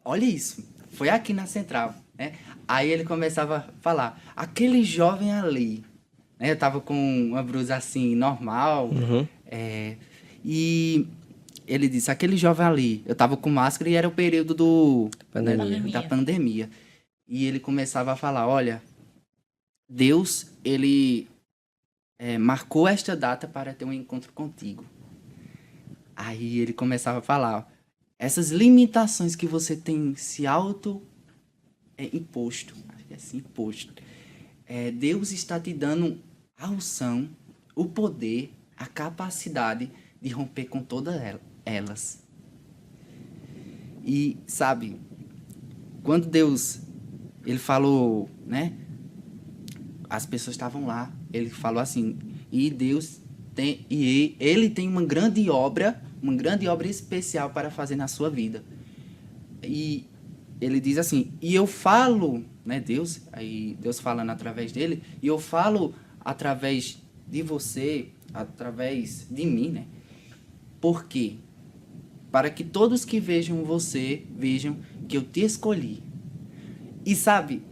olha isso, foi aqui na central, né? Aí ele começava a falar, aquele jovem ali, né? Eu tava com uma blusa assim, normal, e ele disse, aquele jovem ali, eu tava com máscara e era o período Pandemia. da pandemia. E ele começava a falar, olha, Deus, ele marcou esta data para ter um encontro contigo. Aí ele começava a falar, ó, essas limitações que você tem se imposto, acho que é assim, imposto. Deus está te dando a unção, o poder, a capacidade de romper com todas elas. E, sabe, quando Deus, ele falou, né? As pessoas estavam lá, ele falou assim, e Deus tem, e ele tem uma grande obra especial para fazer na sua vida. E ele diz assim, e eu falo, né, Deus, aí Deus falando através dele, e eu falo através de você, através de mim, né? Por quê? Para que todos que vejam você, vejam que eu te escolhi. E sabe,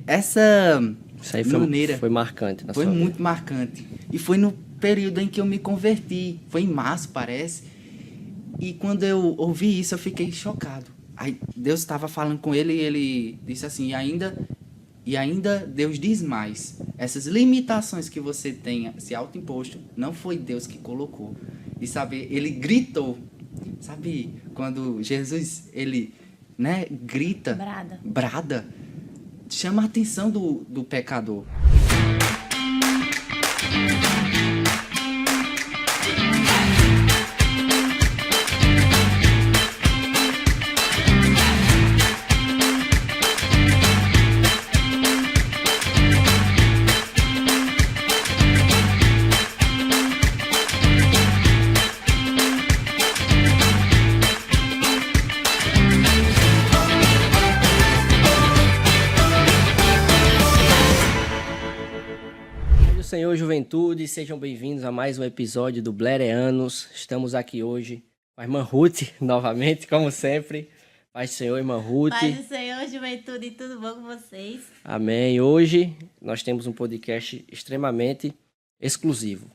essa Isso aí maneira foi marcante na foi sua vida. muito marcante. E foi no período em que eu me converti. Foi em março, parece. E quando eu ouvi isso, eu fiquei chocado. Aí Deus estava falando com ele e ele disse assim, e ainda Deus diz mais. Essas limitações que você tenha se autoimposto, não foi Deus que colocou. E sabe, ele gritou. Sabe, quando Jesus, ele, né, grita, brada, chama a atenção do pecador. Senhor, juventude, sejam bem-vindos a mais um episódio do Blereanos. Estamos aqui hoje com a irmã Ruth, novamente, como sempre. Paz do Senhor, irmã Ruth. Paz do Senhor, juventude, tudo bom com vocês? Amém. Hoje nós temos um podcast extremamente exclusivo.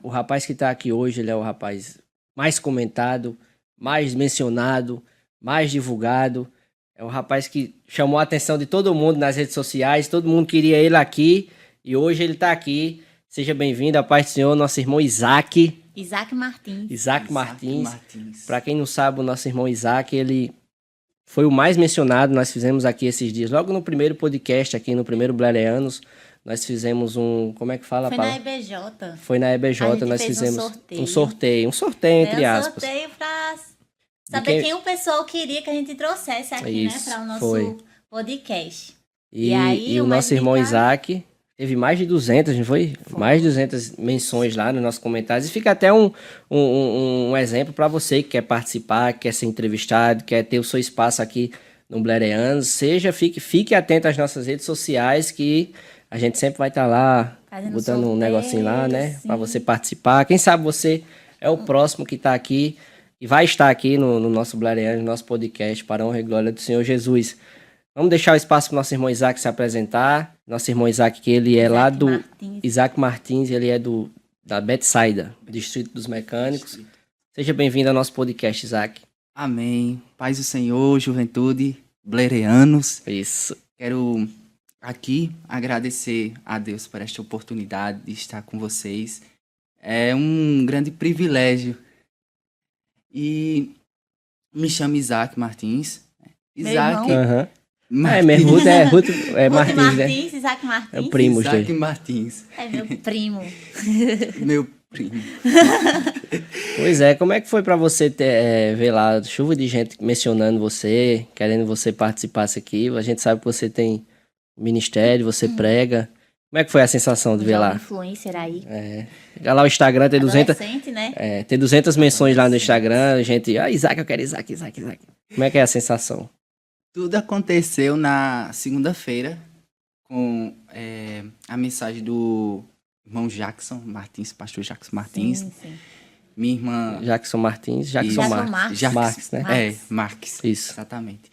O rapaz que está aqui hoje, ele é o rapaz mais comentado, mais mencionado, mais divulgado. É o rapaz que chamou a atenção de todo mundo nas redes sociais, todo mundo queria ele aqui. E hoje ele está aqui. Seja bem-vindo, a paz do Senhor, nosso irmão Isaac. Isaac Martins. Isaac Martins. Para quem não sabe, o nosso irmão Isaac, ele foi o mais mencionado. Nós fizemos aqui esses dias, logo no primeiro podcast, aqui no primeiro Blereanos, nós fizemos um... Como é que fala? Foi na EBJ. Foi na EBJ, nós fizemos um sorteio entre aspas. Um sorteio para saber quem o pessoal queria que a gente trouxesse aqui, né? Para o nosso podcast. E aí, o nosso irmão Isaac... Teve mais de 200, não foi? Mais de 200 menções lá nos nossos comentários. E fica até um exemplo para você que quer participar, quer ser entrevistado, quer ter o seu espaço aqui no Blereanos. Fique atento às nossas redes sociais, que a gente sempre vai estar lá, botando um negocinho lá, né? Para você participar. Quem sabe você é o próximo que está aqui e vai estar aqui no nosso Blereanos, no nosso podcast, para a honra e glória do Senhor Jesus. Vamos deixar o espaço para o nosso irmão Isaac se apresentar. Nosso irmão Isaac, que ele é lá do... Isaac Martins, ele é da Betsaida, Distrito dos Mecânicos. Seja bem-vindo ao nosso podcast, Isaac. Amém. Paz do Senhor, juventude, Blereanos. Isso. Quero aqui agradecer a Deus por esta oportunidade de estar com vocês. É um grande privilégio. E me chamo Isaac Martins. Isaac... Ruth é Martins, Martins, né? Isaac Martins. É o primo Isaac dele. Martins. É meu primo. Meu primo. Pois é, como é que foi pra você ver lá chuva de gente mencionando você, querendo você participasse aqui? A gente sabe que você tem ministério, você prega. Como é que foi a sensação de ver lá? Influencer aí. Chega lá o Instagram, tem 200... né? Tem 200 menções lá no Instagram, gente... Isaac, eu quero Isaac. Como é que é a sensação? Tudo aconteceu na segunda-feira com a mensagem do irmão Jackson Martins, pastor Jackson Martins. Sim. minha irmã... Jackson Martins, Jackson Marques, né? Marques. Isso. Exatamente.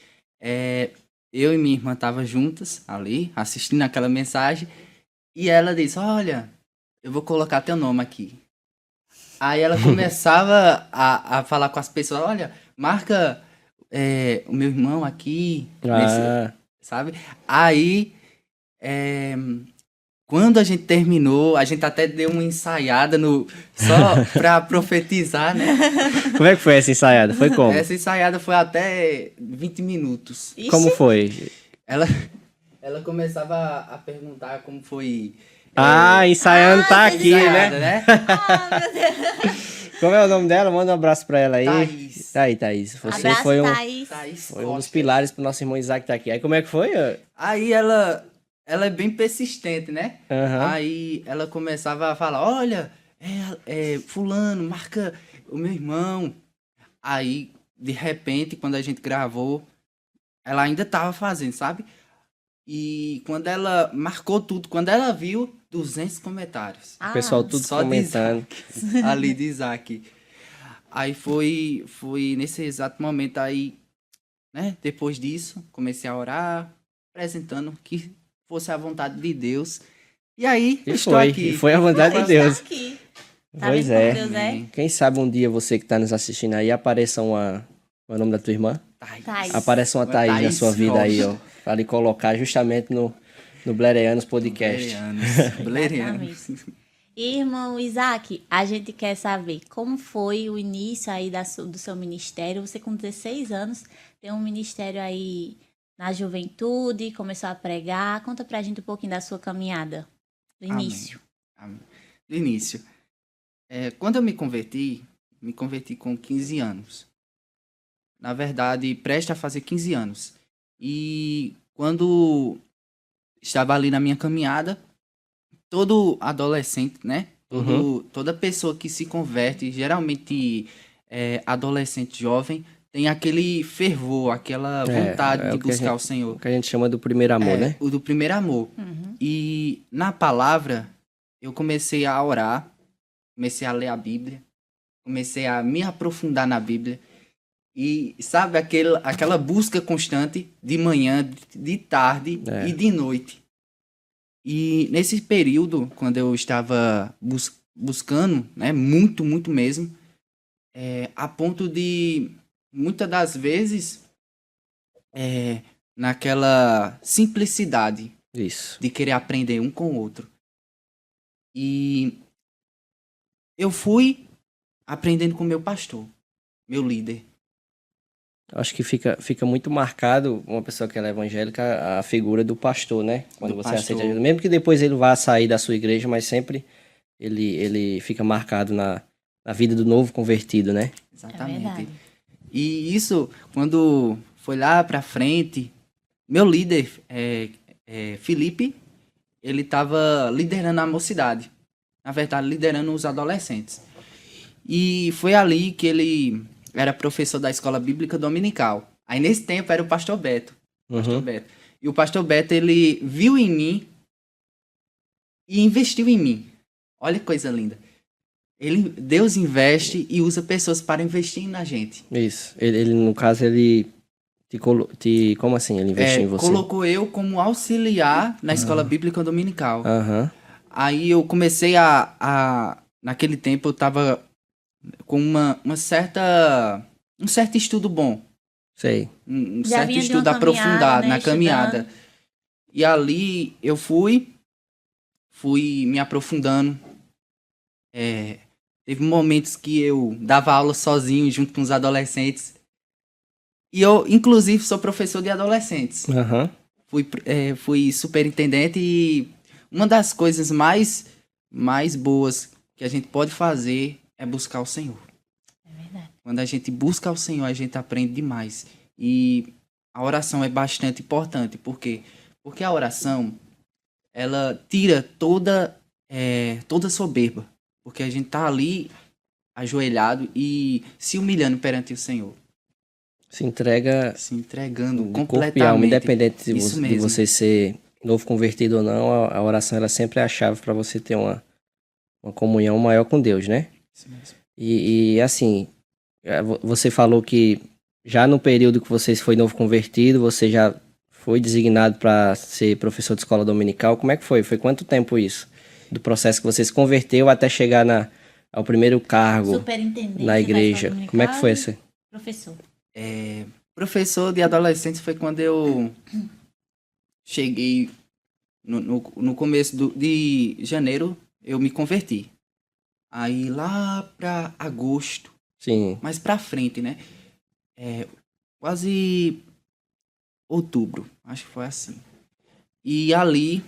Eu e minha irmã estavam juntas ali, assistindo aquela mensagem, e ela disse, olha, eu vou colocar teu nome aqui. Aí ela começava a falar com as pessoas, olha, marca o meu irmão aqui, sabe? Aí, quando a gente terminou, a gente até deu uma ensaiada só pra profetizar, né? Como é que foi essa ensaiada? Foi como? Essa ensaiada foi até 20 minutos. Ixi. Como foi? Ela começava a perguntar como foi... ensaiando tá aqui, ensaiada, né? Meu Deus. Como é o nome dela? Manda um abraço pra ela aí. Thaís. Tá aí, Thaís. Você Abraço, foi Thaís. foi um dos pilares pro nosso irmão Isaac tá aqui. Aí como é que foi? Aí ela é bem persistente, né? Uhum. Aí ela começava a falar, olha, fulano, marca o meu irmão. Aí, de repente, quando a gente gravou, ela ainda tava fazendo, sabe? E quando ela marcou tudo, quando ela viu, 200 comentários. O pessoal tudo só comentando. Ali de Isaac. Aí foi nesse exato momento aí, né? Depois disso, comecei a orar, apresentando que fosse a vontade de Deus. E aí, estou aqui. E foi a vontade de Deus. Aqui. Pois vendo como Deus é? Quem sabe um dia você que está nos assistindo aí, apareça Qual é o nome da tua irmã? Thaís. Apareça uma Thaís na sua vida aí, ó. Pra lhe colocar justamente no Blereanos Podcast. Blereanos. Irmão Isaac, a gente quer saber como foi o início aí do seu ministério. Você com 16 anos tem um ministério aí na juventude, começou a pregar. Conta pra gente um pouquinho da sua caminhada, do início. Amém. Do início. Quando eu me converti com 15 anos. Na verdade, prestes a fazer 15 anos. E quando estava ali na minha caminhada, todo adolescente, né? Toda pessoa que se converte, geralmente adolescente jovem, tem aquele fervor, aquela vontade de buscar o Senhor. O que a gente chama do primeiro amor, né? O do primeiro amor. Uhum. E na palavra, eu comecei a orar, comecei a ler a Bíblia, comecei a me aprofundar na Bíblia. E sabe, aquela busca constante de manhã, de tarde e de noite. E nesse período, quando eu estava buscando, né, muito, muito mesmo, a ponto de, muitas das vezes, naquela simplicidade de querer aprender um com o outro. E eu fui aprendendo com meu pastor, meu líder. Acho que fica muito marcado, uma pessoa que é evangélica, a figura do pastor, né? Quando você aceita ajuda. Mesmo que depois ele vá sair da sua igreja, mas sempre ele fica marcado na vida do novo convertido, né? Exatamente. E isso, quando foi lá pra frente, meu líder, Felipe, ele estava liderando a mocidade. Na verdade, liderando os adolescentes. E foi ali que ele era professor da escola bíblica dominical. Aí nesse tempo era o pastor Beto. Beto. E o pastor Beto, ele viu em mim e investiu em mim. Olha que coisa linda. Deus investe e usa pessoas para investir na gente. Isso. Ele no caso, ele como assim ele investiu em você? Colocou eu como auxiliar na escola bíblica dominical. Uhum. Aí eu comecei naquele tempo eu tava com um certo estudo bom. Sei. Um certo estudo aprofundado, né, na caminhada. E ali eu fui me aprofundando. Teve momentos que eu dava aula sozinho, junto com os adolescentes. E eu, inclusive, sou professor de adolescentes. Uhum. Fui superintendente e uma das coisas mais boas que a gente pode fazer é buscar o Senhor. É verdade. Quando a gente busca o Senhor, a gente aprende demais. E a oração é bastante importante. Por quê? Porque a oração, ela tira toda soberba. Porque a gente tá ali, ajoelhado e se humilhando perante o Senhor. Se entregando completamente. Corpo e alma, independente de você ser novo convertido ou não, a oração ela sempre é a chave para você ter uma comunhão maior com Deus, né? Isso mesmo. E assim, você falou que já no período que você foi novo convertido, você já foi designado para ser professor de escola dominical. Como é que foi? Foi quanto tempo isso? Do processo que você se converteu até chegar ao primeiro cargo Superintendente na da igreja. escola Como é que foi dominical isso? Professor. Professor de adolescentes foi quando eu cheguei no começo de janeiro, eu me converti. Aí lá pra agosto, Sim. mais pra frente, né? Quase outubro, acho que foi assim. E ali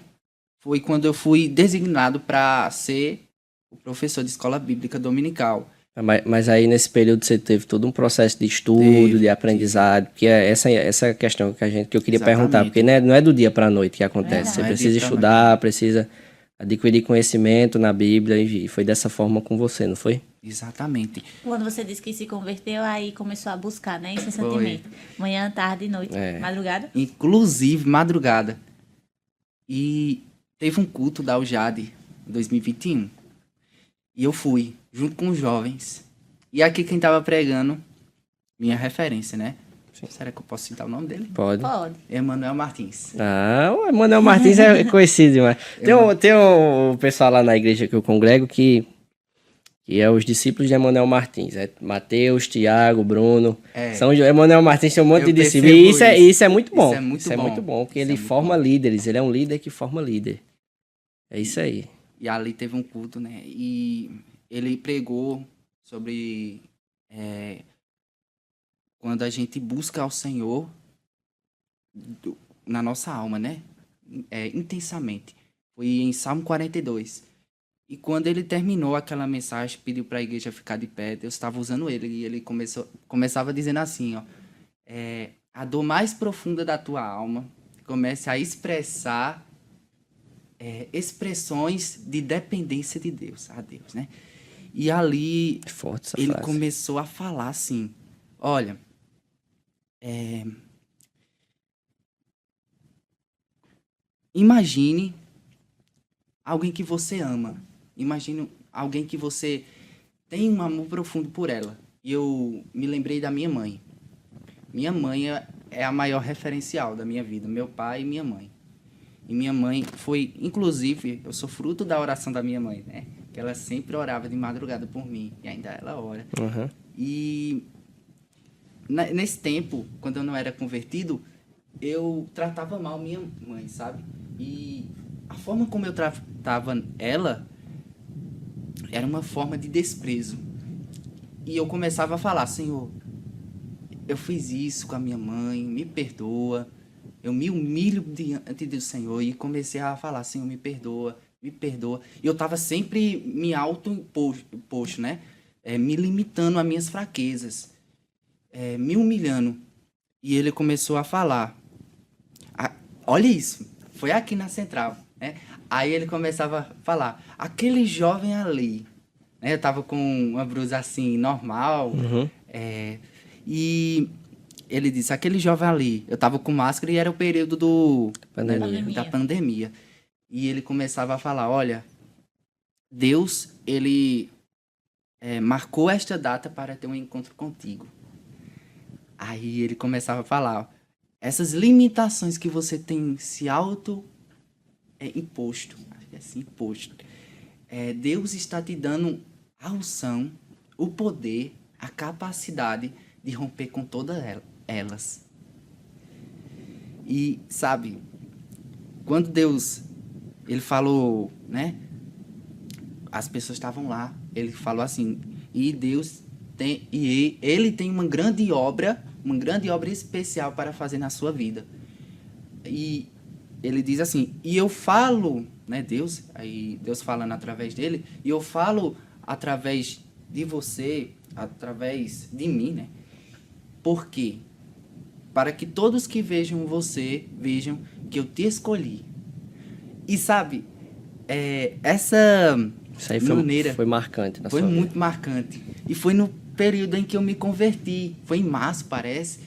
foi quando eu fui designado para ser o professor de escola bíblica dominical. Mas aí nesse período você teve todo um processo de estudo, Teve. de aprendizado, que é essa questão que eu queria Exatamente. perguntar, porque não é do dia para a noite que acontece. Verdade. Você Não é precisa dia pra estudar, precisa adquirir conhecimento na Bíblia e foi dessa forma com você, não foi? Exatamente. Quando você disse que se converteu, aí começou a buscar, né? Incessantemente. Manhã, tarde e noite. Madrugada. Inclusive madrugada. E teve um culto da UJAD em 2021. E eu fui, junto com os jovens. E aqui quem tava pregando, minha referência, né? Sim. Será que eu posso citar o nome dele? Pode. Emanuel Martins. O Emanuel Martins é conhecido demais. Tem um pessoal lá na igreja que eu congrego que é os discípulos de Emanuel Martins. É Mateus, Tiago, Bruno. Emanuel Martins tem um monte de discípulos. E isso é muito bom. Isso é muito bom, porque ele forma líderes. Ele é um líder que forma líder. É isso aí. E ali teve um culto, né? E ele pregou sobre quando a gente busca ao Senhor na nossa alma, né? Intensamente. Foi em Salmo 42. E quando ele terminou aquela mensagem, pediu para a igreja ficar de pé, Deus estava usando ele. E ele começava dizendo assim, ó. A dor mais profunda da tua alma comece a expressar expressões de dependência de Deus, a Deus, né? E ali ele começou a falar assim, olha, imagine alguém que você ama, imagine alguém que você tem um amor profundo por ela. E eu me lembrei da minha mãe. Minha mãe é a maior referencial da minha vida, meu pai e minha mãe. E minha mãe foi, inclusive, eu sou fruto da oração da minha mãe, né? Que ela sempre orava de madrugada por mim, e ainda ela ora. Uhum. E nesse tempo, quando eu não era convertido, eu tratava mal minha mãe, sabe? E a forma como eu tratava ela era uma forma de desprezo. E eu começava a falar, Senhor, eu fiz isso com a minha mãe, me perdoa. Eu me humilho diante do Senhor e comecei a falar, Senhor, me perdoa, me perdoa. E eu estava sempre me auto-imposto, né? Me limitando às minhas fraquezas, me humilhando. E ele começou a falar. Olha isso, foi aqui na central, né? Aí ele começava a falar, aquele jovem ali, né? Eu estava com uma blusa assim, normal, e ele disse, aquele jovem ali, eu tava com máscara e era o período da pandemia. E ele começava a falar, olha, Deus, ele marcou esta data para ter um encontro contigo. Aí ele começava a falar, essas limitações que você tem se imposto, acho que é assim, imposto. Deus está te dando a unção, o poder, a capacidade de romper com todas elas. E, sabe, quando Deus, ele falou, né? As pessoas estavam lá, ele falou assim, e ele tem uma grande obra especial para fazer na sua vida. E ele diz assim, e eu falo, né, Deus falando através dele, e eu falo através de você, através de mim, né? Por quê? Para que todos que vejam você, vejam que eu te escolhi. E sabe, Isso aí foi marcante na sua vida. Foi muito marcante. E foi no período em que eu me converti. Foi em março, parece.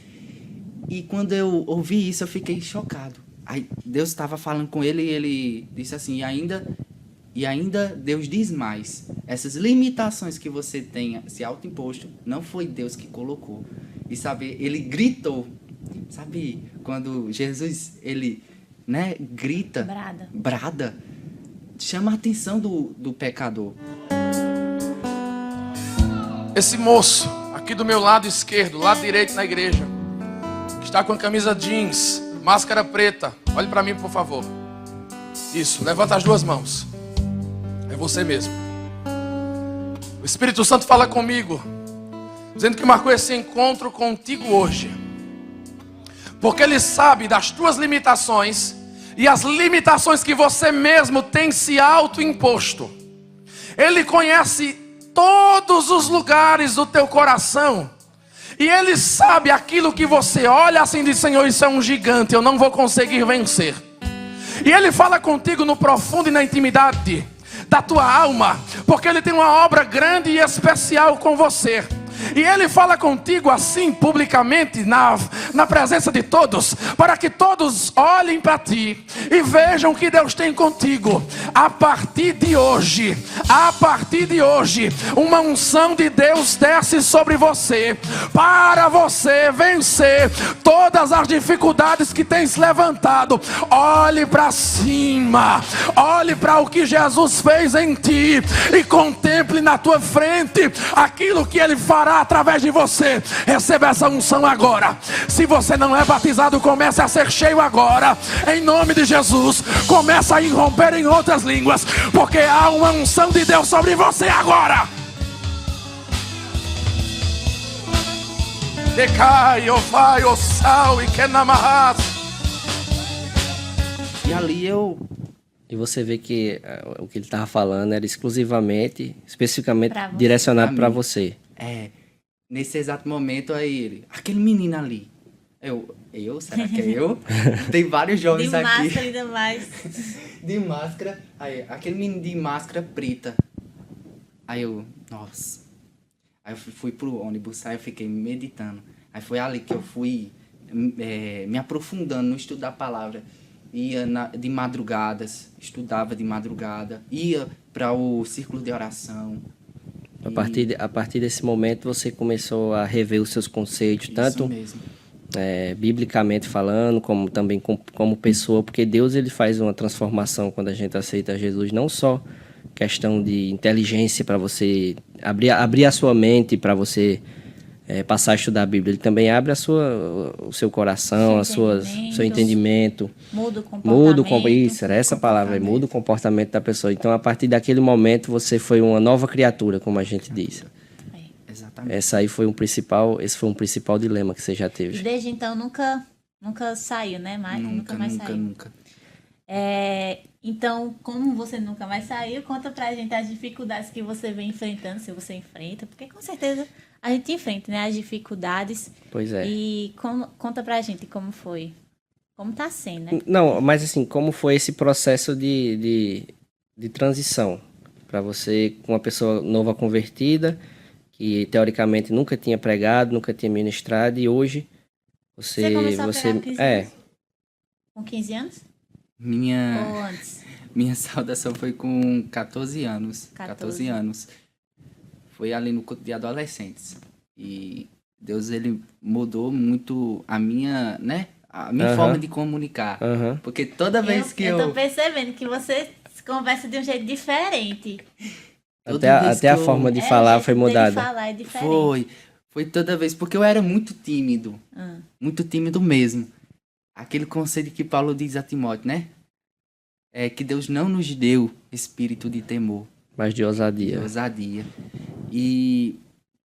E quando eu ouvi isso, eu fiquei chocado. Aí Deus estava falando com ele e ele disse assim, E ainda Deus diz mais. Essas limitações que você tenha se autoimposto, não foi Deus que colocou. E sabe, ele gritou. Sabe, quando Jesus, ele, né, grita, brada, chama a atenção do pecador. Esse moço, aqui do meu lado esquerdo, lado direito na igreja, que está com a camisa jeans, máscara preta, olhe para mim, por favor. Isso, levanta as duas mãos. É você mesmo. O Espírito Santo fala comigo, dizendo que marcou esse encontro contigo hoje, porque Ele sabe das tuas limitações e as limitações que você mesmo tem se autoimposto. Ele conhece todos os lugares do teu coração. E Ele sabe aquilo que você olha assim e diz: Senhor, isso é um gigante, eu não vou conseguir vencer. E Ele fala contigo no profundo e na intimidade da tua alma, porque Ele tem uma obra grande e especial com você. E Ele fala contigo assim publicamente, na presença de todos, para que todos olhem para ti e vejam que Deus tem contigo. A partir de hoje, uma unção de Deus desce sobre você, para você vencer todas as dificuldades que tem se levantado. Olhe para cima, olhe para o que Jesus fez em ti e contemple na tua frente aquilo que Ele fará através de você. Receba essa unção agora. Se você não é batizado, comece a ser cheio agora, em nome de Jesus. Começa a irromper em outras línguas, porque há uma unção de Deus sobre você agora. Decai, o vai, o sal e que namarras. E ali eu... E você vê que o que ele estava falando era especificamente direcionado para você. Nesse exato momento aí ele, aquele menino ali. Será que é eu? Tem vários jovens aqui. De máscara ainda mais. De máscara. Aí, aquele menino de máscara preta. Aí eu, nossa. Aí eu fui pro ônibus, aí eu fiquei meditando. Aí foi ali que eu fui me aprofundando no estudo da palavra. Ia de madrugadas, estudava de madrugada, ia para o círculo de oração. A partir desse momento você começou a rever os seus conceitos, tanto biblicamente falando, como também como pessoa, porque Deus ele faz uma transformação quando a gente aceita Jesus, não só questão de inteligência para você abrir a sua mente para você passar a estudar a Bíblia, ele também abre o seu coração, seu entendimento. Muda o comportamento. Isso, era essa palavra, muda o comportamento da pessoa. Então, a partir daquele momento, você foi uma nova criatura, como a gente diz. Exatamente. Esse foi um principal dilema que você já teve. E desde então, nunca saiu, né? Nunca mais saiu. Nunca. Então, como você nunca mais saiu, conta pra gente as dificuldades que você vem enfrentando, se você enfrenta, porque com certeza a gente enfrenta, né, as dificuldades. Pois é. E conta pra gente como foi, como tá sendo, né? Não, mas assim, como foi esse processo de transição para você, com uma pessoa nova convertida, que teoricamente nunca tinha pregado, nunca tinha ministrado, e hoje você começou a pregar com 15 anos? Com 15 anos? Ou antes? Minha saudação foi com 14 anos. 14 anos. Foi ali no culto de adolescentes. E Deus, ele mudou muito a minha, né? A minha forma de comunicar. Porque toda vez que eu... Eu tô percebendo que você conversa de um jeito diferente. Até a forma de falar foi mudada. Falar é diferente. Foi toda vez. Porque eu era muito tímido. Muito tímido mesmo. Aquele conselho que Paulo diz a Timóteo, né? É que Deus não nos deu espírito de temor, mas de ousadia. E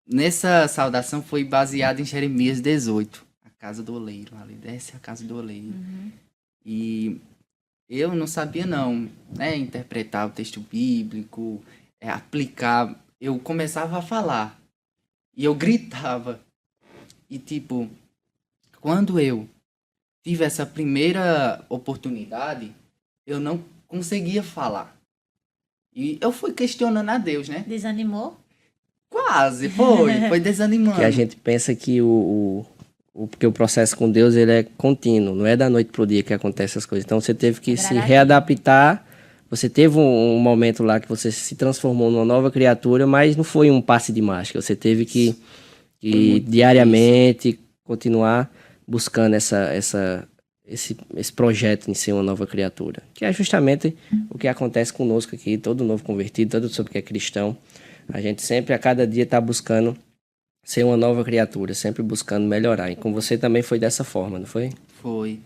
nessa saudação foi baseada em Jeremias 18, a casa do oleiro. Ali desce a casa do oleiro. E eu não sabia não, né? Interpretar o texto bíblico, aplicar. Eu começava a falar e eu gritava. E tipo, quando eu tive essa primeira oportunidade, eu não conseguia falar. E eu fui questionando a Deus, né? Desanimou? Quase, foi desanimando. Que a gente pensa que porque o processo com Deus ele é contínuo, não é da noite pro dia que acontecem as coisas. Então você teve que se readaptar Você teve um momento lá que você se transformou numa nova criatura, mas não foi um passe de mágica. Você teve que diariamente continuar buscando esse projeto em ser uma nova criatura. Que é justamente o que acontece conosco aqui, todo novo convertido, todo sobre que é cristão. A gente sempre, a cada dia, está buscando ser uma nova criatura, sempre buscando melhorar. E com você também foi dessa forma, não foi? Foi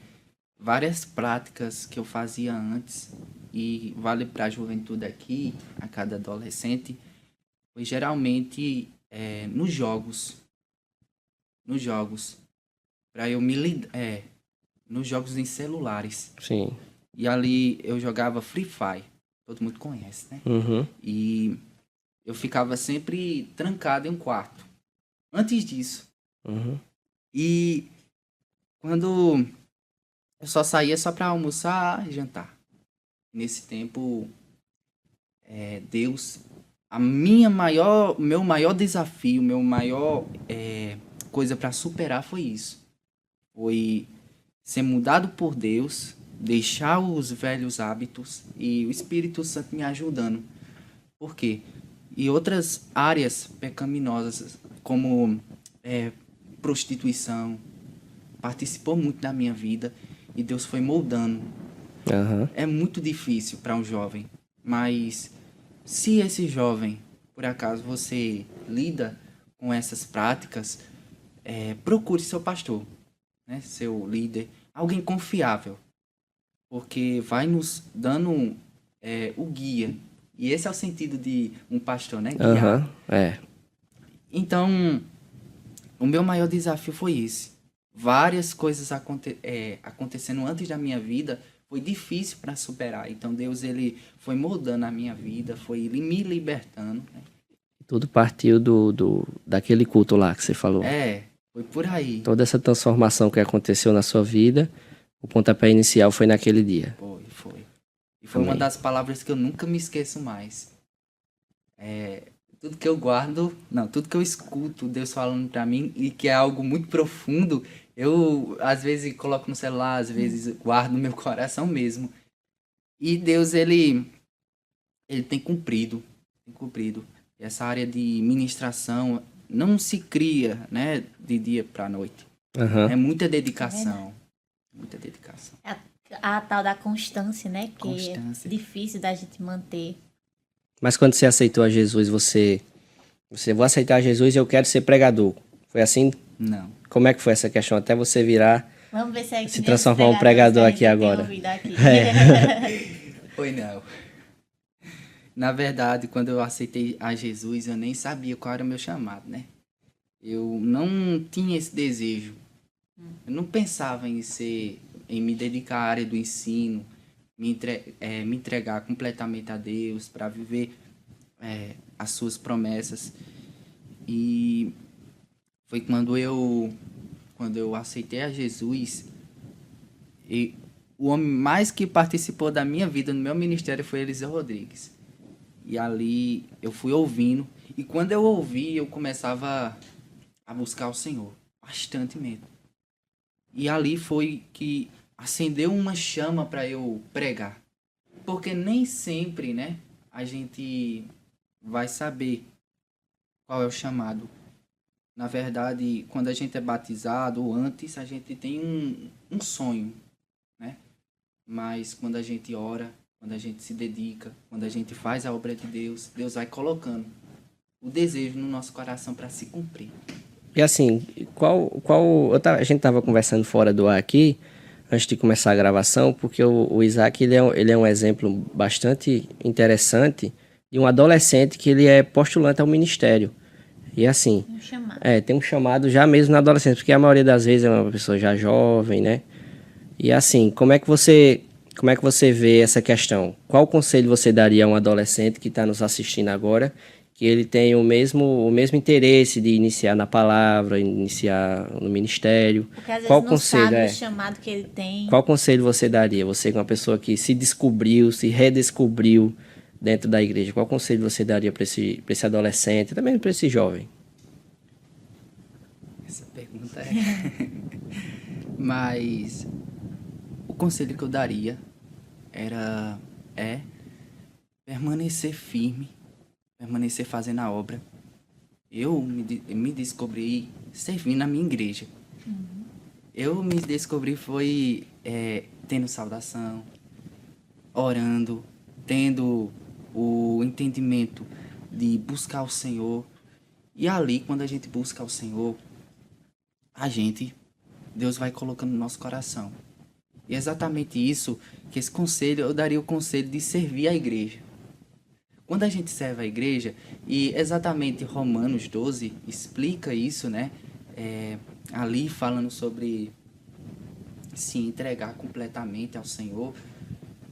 várias práticas que eu fazia antes, e vale para a juventude aqui, a cada adolescente, foi geralmente nos jogos, para eu me lidar, nos jogos em celulares. Sim. E ali eu jogava Free Fire, todo mundo conhece, né? Uhum. E eu ficava sempre trancado em um quarto. Antes disso. Uhum. E quando eu só saía só para almoçar e jantar. Nesse tempo, Deus, meu maior desafio, meu maior coisa para superar foi isso. Foi ser mudado por Deus, deixar os velhos hábitos e o Espírito Santo me ajudando. Por quê? E outras áreas pecaminosas, como prostituição, participou muito da minha vida e Deus foi moldando. Uhum. É muito difícil para um jovem, mas se esse jovem, por acaso você lida com essas práticas, procure seu pastor, né? Seu líder, alguém confiável, porque vai nos dando o guia. E esse é o sentido de um pastor, né? Guiar. Uhum. Então, o meu maior desafio foi esse. Várias coisas acontecendo antes da minha vida foi difícil para superar. Então, Deus ele foi moldando a minha vida, foi me libertando. Né? Tudo partiu daquele culto lá que você falou. Foi por aí. Toda essa transformação que aconteceu na sua vida, o pontapé inicial foi naquele dia. Foi. E foi uma das palavras que eu nunca me esqueço mais. Tudo que eu guardo, tudo que eu escuto Deus falando para mim, e que é algo muito profundo, eu às vezes coloco no celular, às vezes guardo no meu coração mesmo. E Deus, ele tem cumprido. E essa área de ministração não se cria, né, de dia para noite. Uhum. É muita dedicação. Muita dedicação. A tal da constância, né? Que Constância. é difícil da gente manter. Mas quando você aceitou a Jesus, você vou aceitar Jesus e eu quero ser pregador. Foi assim? Não. Como é que foi essa questão? Até você virar, Vamos ver se é que se nem transformar os um pregador pregadores aqui que a gente tem agora. ouvido aqui. Foi não. Na verdade, quando eu aceitei a Jesus, eu nem sabia qual era o meu chamado, né? Eu não tinha esse desejo. Eu não pensava em me dedicar à área do ensino, me entregar completamente a Deus para viver as suas promessas. E foi quando eu aceitei a Jesus, e o homem mais que participou da minha vida no meu ministério foi Eliseu Rodrigues. E ali eu fui ouvindo, e quando eu ouvi, eu começava a buscar o Senhor, bastante mesmo. E ali foi que acendeu uma chama para eu pregar. Porque nem sempre, né, a gente vai saber qual é o chamado. Na verdade, quando a gente é batizado ou antes, a gente tem um sonho, né? Mas quando a gente ora, quando a gente se dedica, quando a gente faz a obra de Deus, Deus vai colocando o desejo no nosso coração para se cumprir. E assim, a gente estava conversando fora do ar aqui, antes de começar a gravação, porque o Isaac ele é um exemplo bastante interessante de um adolescente que ele é postulante ao ministério. E assim, tem um chamado já mesmo na adolescência, porque a maioria das vezes é uma pessoa já jovem, né? E assim, como é que você vê essa questão? Qual conselho você daria a um adolescente que está nos assistindo agora, que ele tem o mesmo interesse de iniciar na palavra, iniciar no ministério? Porque às vezes Qual não conselho sabe o chamado que ele tem. Qual conselho você daria? Você que é uma pessoa que se descobriu, se redescobriu dentro da igreja, qual conselho você daria para esse adolescente, também para esse jovem? Essa pergunta Mas o conselho que eu daria é permanecer firme, permanecer fazendo a obra. Eu me descobri servindo na minha igreja. Eu me descobri foi tendo saudação, orando, tendo o entendimento de buscar o Senhor. E ali, quando a gente busca o Senhor, Deus vai colocando no nosso coração. E é exatamente isso que esse conselho, eu daria o conselho de servir a igreja. Quando a gente serve a igreja, e exatamente Romanos 12 explica isso, né? Ali falando sobre se entregar completamente ao Senhor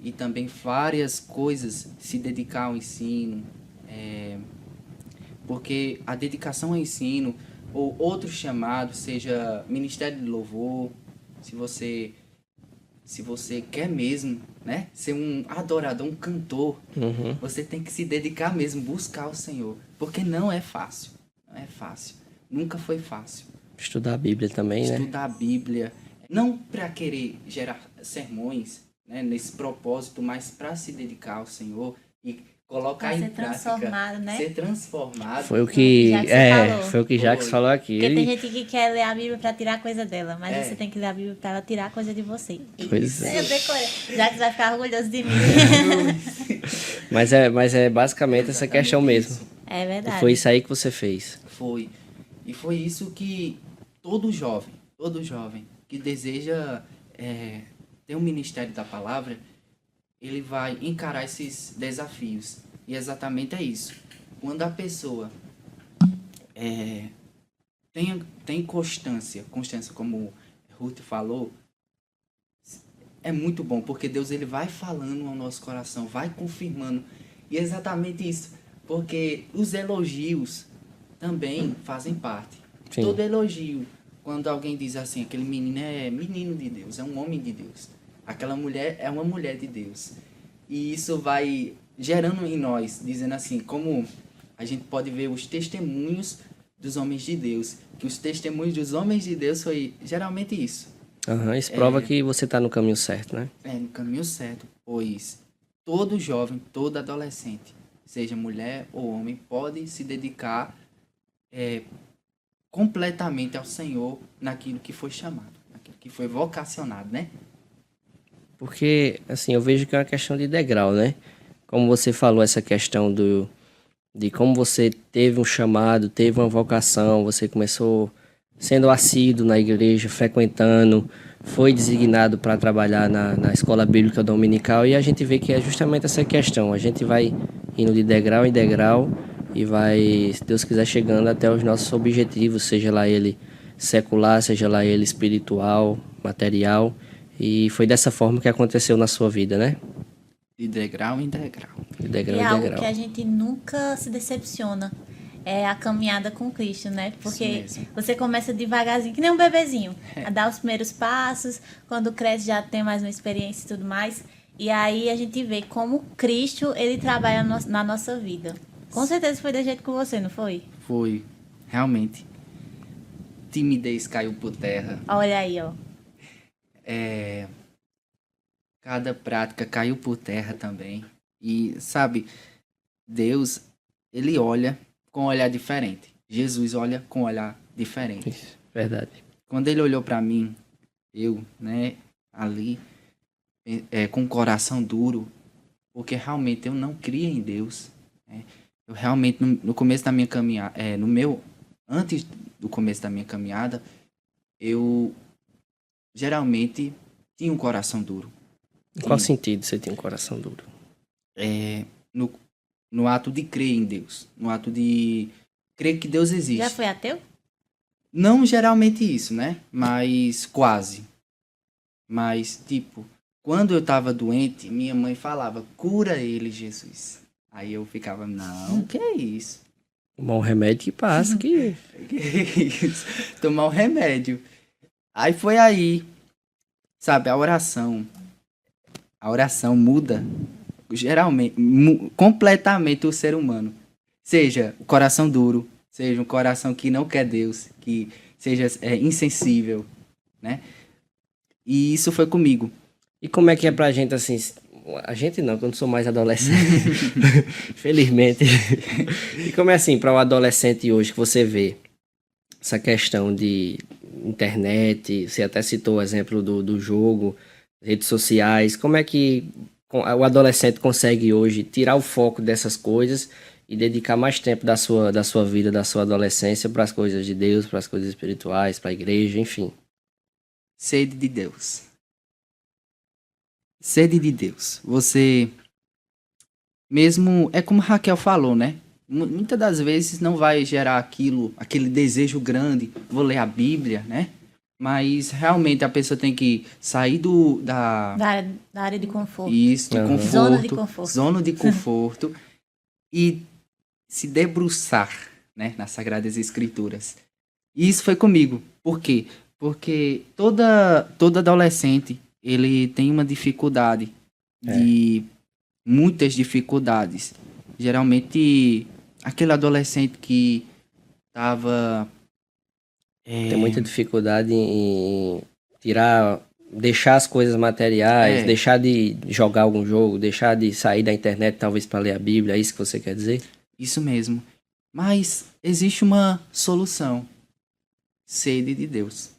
e também várias coisas, se dedicar ao ensino, porque a dedicação ao ensino ou outro chamado, seja ministério de louvor, se você quer mesmo, né, ser um adorador, um cantor, você tem que se dedicar mesmo, buscar o Senhor, porque não é fácil, nunca foi fácil. Estudar a Bíblia também, né? Estudar a Bíblia, não para querer gerar sermões, né, nesse propósito, mas para se dedicar ao Senhor e colocar pra em ser prática, transformado, né? ser transformado. Foi o que Jacques Foi. falou aqui. Porque tem gente que quer ler a Bíblia pra tirar coisa dela, mas você tem que ler a Bíblia pra ela tirar coisa de você. Pois é. Eu decorei. Jacques vai ficar orgulhoso de mim. Mas é basicamente essa questão mesmo. É verdade. E foi isso aí que você fez. Foi. E foi isso que todo jovem que deseja ter um ministério da palavra, ele vai encarar esses desafios. E exatamente é isso. Quando a pessoa tem constância como Ruth falou, é muito bom, porque Deus ele vai falando ao nosso coração, vai confirmando. E é exatamente isso, porque os elogios também fazem parte. Sim. Todo elogio, quando alguém diz assim, aquele menino é menino de Deus, é um homem de Deus. Aquela mulher é uma mulher de Deus. E isso vai gerando em nós, dizendo assim, como a gente pode ver os testemunhos dos homens de Deus, que os testemunhos dos homens de Deus foi geralmente isso. Isso prova que você está no caminho certo, né? No caminho certo, pois todo jovem, todo adolescente, seja mulher ou homem, pode se dedicar completamente ao Senhor naquilo que foi chamado, naquilo que foi vocacionado, né? Porque, assim, eu vejo que é uma questão de degrau, né? Como você falou, essa questão de como você teve um chamado, teve uma vocação, você começou sendo assíduo na igreja, frequentando, foi designado para trabalhar na escola bíblica dominical, e a gente vê que é justamente essa questão. A gente vai indo de degrau em degrau e vai, se Deus quiser, chegando até os nossos objetivos, seja lá ele secular, seja lá ele espiritual, material. E foi dessa forma que aconteceu na sua vida, né? De degrau em degrau. De degrau E é em algo degrau. que a gente nunca se decepciona. É a caminhada com Cristo, né? Porque você começa devagarzinho, que nem um bebezinho. A dar os primeiros passos, quando cresce já tem mais uma experiência e tudo mais. E aí a gente vê como Cristo, ele trabalha na nossa vida. Com certeza foi do jeito com você, não foi? Foi, realmente. Timidez caiu por terra. Olha aí, ó. Cada prática caiu por terra também. E, sabe, Deus, ele olha com um olhar diferente. Jesus olha com um olhar diferente. Isso, verdade. Quando ele olhou para mim, eu, né, ali, com o coração duro, porque realmente eu não cria em Deus. Né? Eu realmente, no começo da minha caminhada, antes do começo da minha caminhada, eu geralmente tinha um coração duro. Em qual sentido você tem um coração duro? No ato de crer em Deus, no ato de crer que Deus existe. Já foi ateu? Não geralmente isso, né? Mas quase. Mas, tipo, quando eu tava doente, minha mãe falava, cura ele, Jesus. Aí eu ficava, não, que é isso? Tomar um remédio que passa, que... Que é isso? Tomar um remédio. Aí foi aí, sabe, a oração muda, geralmente, completamente o ser humano. Seja o coração duro, seja um coração que não quer Deus, que seja insensível, né? E isso foi comigo. E como é que é pra gente, assim, A gente não, que eu não sou mais adolescente. Felizmente. E como é assim, para o adolescente hoje que você vê essa questão de internet, você até citou o exemplo do jogo, redes sociais, como é que o adolescente consegue hoje tirar o foco dessas coisas e dedicar mais tempo da sua vida, da sua adolescência para as coisas de Deus, para as coisas espirituais, para a igreja, enfim. Sede de Deus. Sede de Deus. Você mesmo, é como Raquel falou, né? Muitas das vezes não vai gerar aquele desejo grande, vou ler a Bíblia, né? Mas realmente a pessoa tem que sair Da área de conforto. isso, de Aham. conforto, Zona de conforto. zona de conforto e se debruçar, né, nas Sagradas Escrituras. E isso foi comigo. Por quê? Porque todo adolescente, ele tem uma dificuldade, muitas dificuldades. Geralmente, aquele adolescente que estava... Tem muita dificuldade em deixar as coisas materiais, É. deixar de jogar algum jogo, deixar de sair da internet talvez para ler a Bíblia, é isso que você quer dizer? Isso mesmo. Mas existe uma solução. Sede de Deus.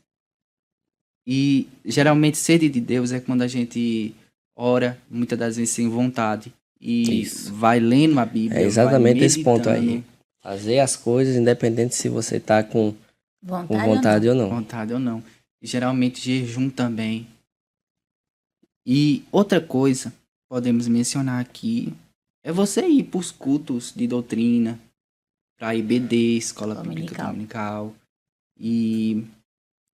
E geralmente sede de Deus é quando a gente ora, muitas das vezes sem vontade. E Isso. vai lendo a Bíblia. É exatamente vai esse ponto aí. meditando, Fazer as coisas independente se você tá com vontade ou não. vontade ou não. E geralmente jejum também. E outra coisa, podemos mencionar aqui, é você ir para os cultos de doutrina, para a IBD, Escola Bíblica Dominical, e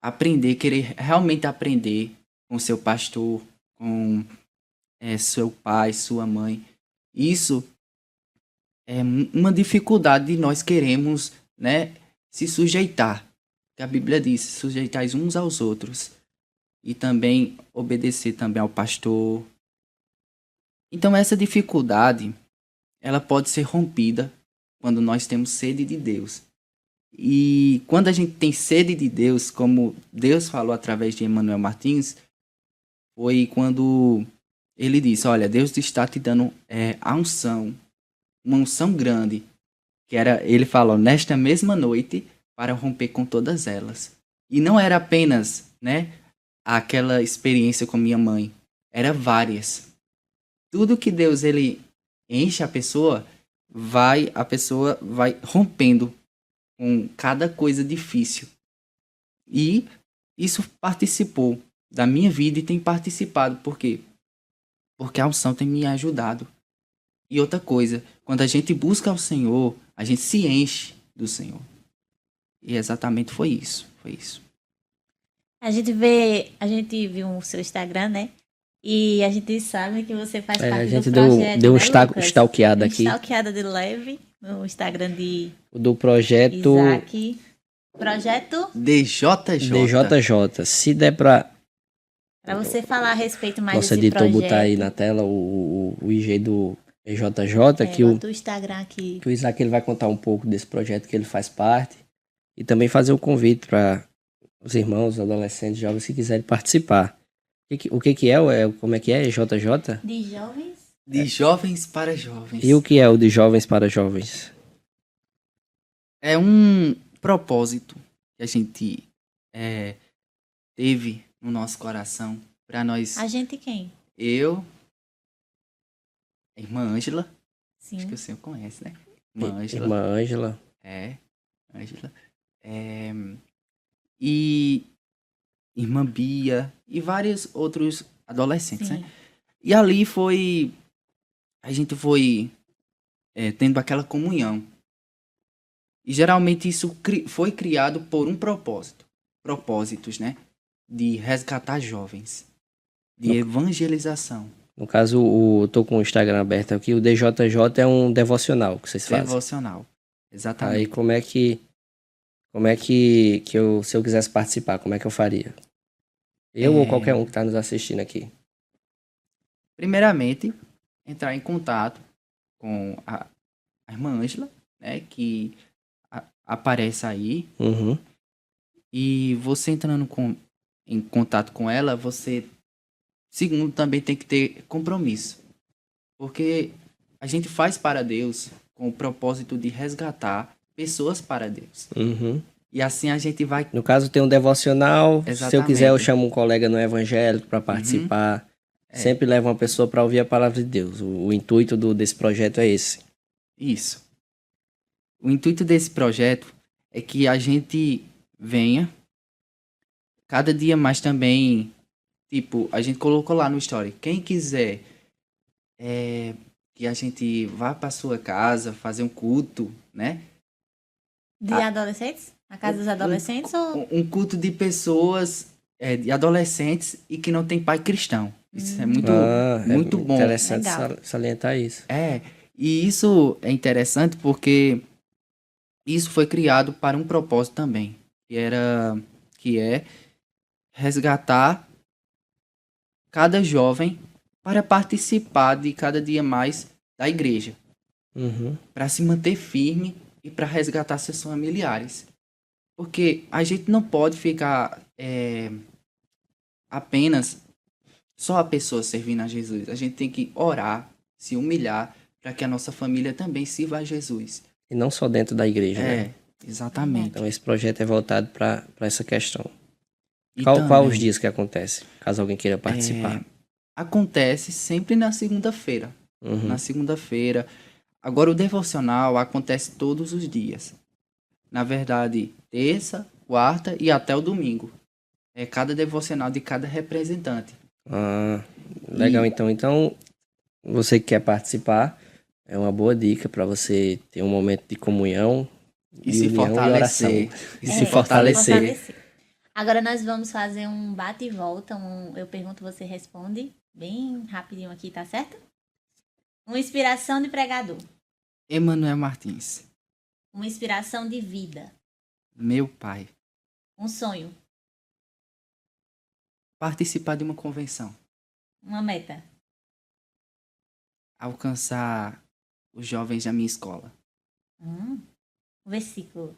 aprender, querer realmente aprender com seu pastor, com seu pai, sua mãe. Isso é uma dificuldade de nós queremos, né, se sujeitar. Que a Bíblia diz, sujeitais uns aos outros. E também obedecer também ao pastor. Então essa dificuldade, ela pode ser rompida quando nós temos sede de Deus. E quando a gente tem sede de Deus, como Deus falou através de Emmanuel Martins, foi quando ele disse, olha, Deus está te dando a unção, uma unção grande, que era, ele falou, nesta mesma noite, para romper com todas elas. E não era apenas, né, aquela experiência com minha mãe, era várias. Tudo que Deus, ele enche a pessoa vai rompendo com cada coisa difícil. E isso participou da minha vida e tem participado. Por quê? Porque a unção tem me ajudado. E outra coisa, quando a gente busca o Senhor, a gente se enche do Senhor. E exatamente foi isso. Foi isso. A gente viu o seu Instagram, né? E a gente sabe que você faz parte A gente do projeto, deu né, stalkeada aqui. Stalkeada de leve no Instagram de Do projeto Isaac. Projeto DJJ. Se der pra você falar a respeito mais nosso desse editor projeto. botar aí na tela o IG do EJJ, que bota o Instagram aqui. o Isaac ele vai contar um pouco desse projeto que ele faz parte e também fazer o convite para os irmãos, os adolescentes, jovens que quiserem participar. O que é? Como é que é? EJJ? De jovens? De jovens para jovens. E o que é o de jovens para jovens? É um propósito que a gente teve no nosso coração para nós. A gente quem? Eu, a irmã Ângela, Sim. acho que o senhor conhece, né? Irmã Ângela. Irmã Ângela. Ângela. E irmã Bia e vários outros adolescentes, Sim. né? E ali a gente foi tendo aquela comunhão. E geralmente isso foi criado por um propósitos, né? De resgatar jovens, de evangelização. No caso, eu tô com o Instagram aberto aqui, o DJJ é um devocional que vocês fazem. Devocional, exatamente. Aí como é que eu, se eu quisesse participar, como é que eu faria? Eu ou qualquer um que tá nos assistindo aqui? Primeiramente, entrar em contato com a irmã Ângela, né? Que aparece aí. Uhum. E você entrando em contato com ela, você Segundo, também tem que ter compromisso. Porque a gente faz para Deus com o propósito de resgatar pessoas para Deus. Uhum. E assim a gente vai... No caso, tem um devocional. Se eu Exatamente. quiser, eu chamo um colega no evangélico para participar. Sempre levo uma pessoa para ouvir a palavra de Deus. O intuito desse projeto é esse. Isso. O intuito desse projeto é que a gente venha cada dia mais também, tipo, a gente colocou lá no story, quem quiser que a gente vá para sua casa fazer um culto, né? De adolescentes? Na casa dos adolescentes ou... Um culto de pessoas, de adolescentes e que não tem pai cristão. Isso é muito bom. Interessante Legal. salientar isso. E isso é interessante porque isso foi criado para um propósito também, que é resgatar cada jovem para participar de cada dia mais da igreja, Uhum. para se manter firme e para resgatar seus familiares. Porque a gente não pode ficar apenas só a pessoa servindo a Jesus. A gente tem que orar, se humilhar, para que a nossa família também sirva a Jesus. E não só dentro da igreja, né? Exatamente. Então esse projeto é voltado para essa questão. E Qual também, os dias que acontece, caso alguém queira participar? Acontece sempre na segunda-feira. Uhum. Na segunda-feira. Agora, o devocional acontece todos os dias. Na verdade, terça, quarta e até o domingo. É cada devocional de cada representante. Ah, legal, então você que quer participar, é uma boa dica para você ter um momento de comunhão E se união fortalecer. e oração. E se fortalecer. Agora nós vamos fazer um bate e volta, eu pergunto, você responde, bem rapidinho aqui, tá certo? Uma inspiração de pregador. Emanuel Martins. Uma inspiração de vida. Meu pai. Um sonho. Participar de uma convenção. Uma meta. Alcançar os jovens da minha escola. Um versículo.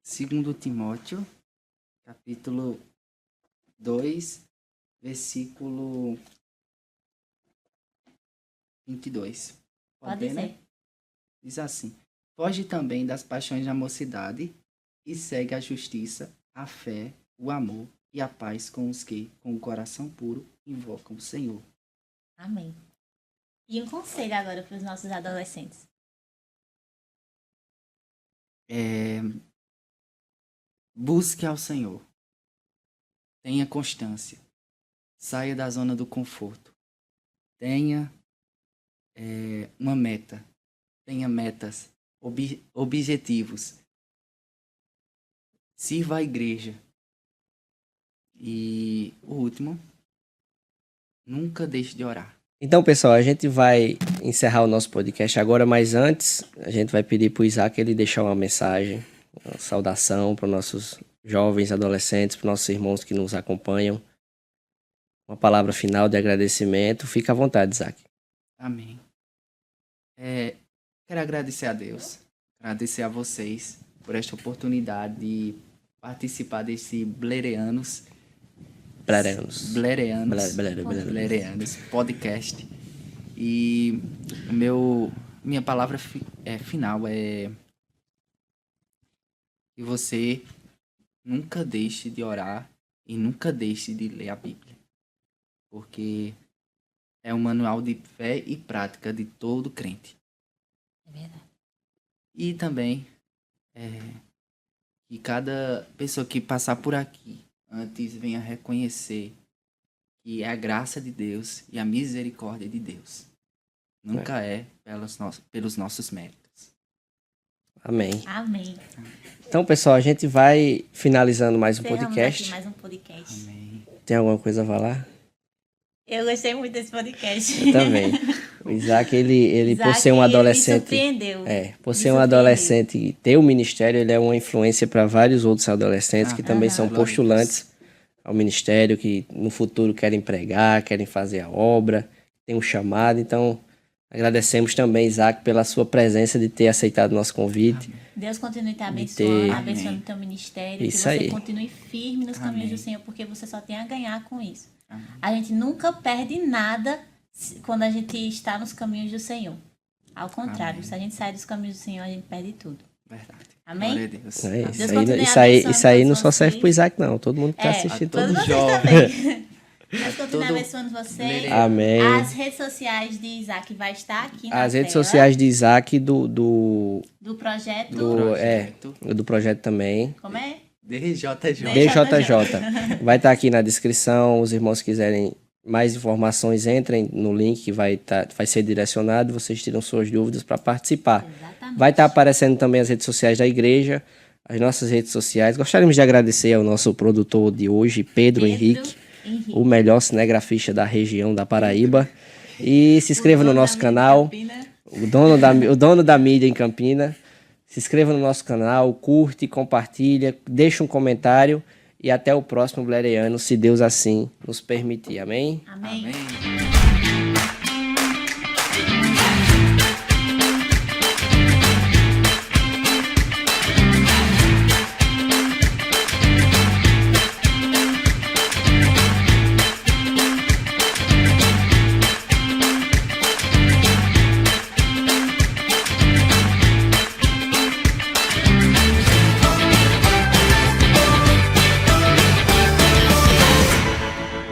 2 Timóteo, capítulo 2, versículo 22. Pode ler, ser. né? Diz assim: foge também das paixões da mocidade e segue a justiça, a fé, o amor e a paz com os que, com o coração puro, invocam o Senhor. Amém. E um conselho agora para os nossos adolescentes. Busque ao Senhor. Tenha constância. Saia da zona do conforto. Tenha uma meta. Tenha metas, objetivos. Sirva a igreja. E o último, nunca deixe de orar. Então, pessoal, a gente vai encerrar o nosso podcast agora, mas antes a gente vai pedir para o Isaac ele deixar uma mensagem, uma saudação para os nossos jovens, adolescentes, para os nossos irmãos que nos acompanham. Uma palavra final de agradecimento. Fica à vontade, Isaac. Amém. Quero agradecer a Deus, agradecer a vocês por esta oportunidade de participar desse Blereanos podcast. E minha palavra final é que você nunca deixe de orar e nunca deixe de ler a Bíblia. Porque é um manual de fé e prática de todo crente. É verdade. E também que cada pessoa que passar por aqui antes venha reconhecer que é a graça de Deus e a misericórdia de Deus. Nunca é pelos nossos méritos. Amém. Amém. Então, pessoal, a gente vai finalizando mais um Encerramos podcast. aqui mais um podcast. Amém. Tem alguma coisa a falar? Eu gostei muito desse podcast. Eu também. O Isaac, ele por Isaac, ser um ele me adolescente... surpreendeu. Por Me ser um surpreendeu. adolescente e ter o ministério, ele é uma influência para vários outros adolescentes que também são glória a postulantes ao ministério, que no futuro querem pregar, querem fazer a obra, tem um chamado. Então, Agradecemos também, Isaac, pela sua presença, de ter aceitado o nosso convite. Deus continue te ter- abençoando, abençoando o teu ministério, Isso que você aí. continue firme nos caminhos Amém. do Senhor, porque você só tem a ganhar com isso. A gente nunca perde nada quando a gente está nos caminhos do Senhor. Ao contrário, Amém. se a gente sai dos caminhos do Senhor, a gente perde tudo. Verdade. Amém? Glória a Deus. É, Amém. Deus continue isso aí abençoando não só todos serve vocês. pro Isaac, não. Todo mundo que tá assistindo. todos todo vocês jovem. também. Deus continue Todo- abençoando vocês. Amém. As redes sociais de Isaac vai estar aqui na As redes tela sociais de Isaac do do projeto. do projeto também. Como é? DJJ. DJJ. Vai estar aqui na descrição. Os irmãos quiserem mais informações, entrem no link que vai ser direcionado. Vocês tiram suas dúvidas para participar. Exatamente. Vai estar aparecendo também as redes sociais da igreja, as nossas redes sociais. Gostaríamos de agradecer ao nosso produtor de hoje, Pedro Henrique, o melhor cinegrafista da região da Paraíba. E se inscreva no nosso canal, o dono da mídia em Campina. Se inscreva no nosso canal, curte, compartilha, deixa um comentário e até o próximo Bleriano, se Deus assim nos permitir. Amém? Amém. Amém.